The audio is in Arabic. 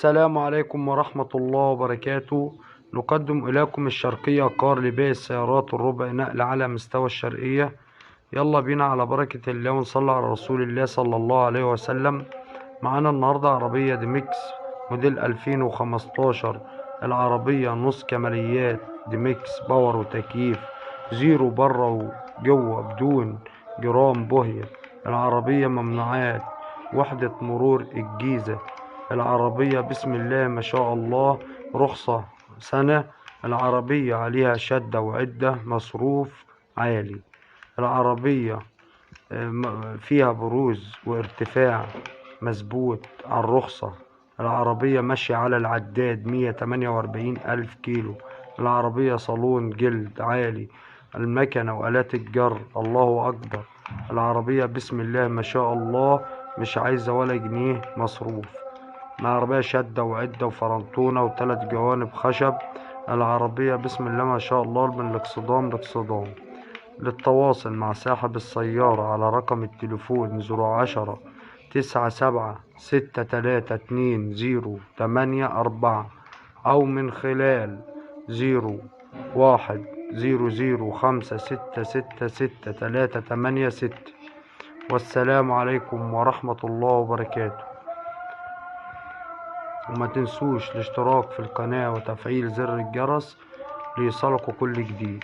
السلام عليكم ورحمة الله وبركاته. نقدم إليكم الشرقية كار لبيع السيارات الربع نقل على مستوى الشرقية. يلا بينا على بركة الله ونصلي على رسول الله صلى الله عليه وسلم. معانا النهاردة عربية ديمكس موديل 2015. العربية نص كماليات ديمكس باور وتكييف، زيرو بره وجوه بدون جرام بوهية. العربية ممنوعات، وحدة مرور الجيزة. العربية بسم الله ما شاء الله، رخصة سنة. العربية عليها شدة وعدة، مصروف عالي. العربية فيها بروز وارتفاع مظبوط على الرخصة. العربية ماشية على العداد 148 ألف كيلو. العربية صالون جلد عالي، المكنة وآلات الجر الله أكبر. العربية بسم الله ما شاء الله، مش عايزة ولا جنيه مصروف. العربية شدة وعدة وفرنتونة وثلاث جوانب خشب. العربية بسم الله ما شاء الله من الاكسدام لاكسدام. للتواصل مع صاحب السيارة على رقم التليفون 010-97632084، أو من خلال 01005666 والسلام عليكم ورحمة الله وبركاته. وما تنسوش الاشتراك في القناة وتفعيل زر الجرس ليصلكوا كل جديد.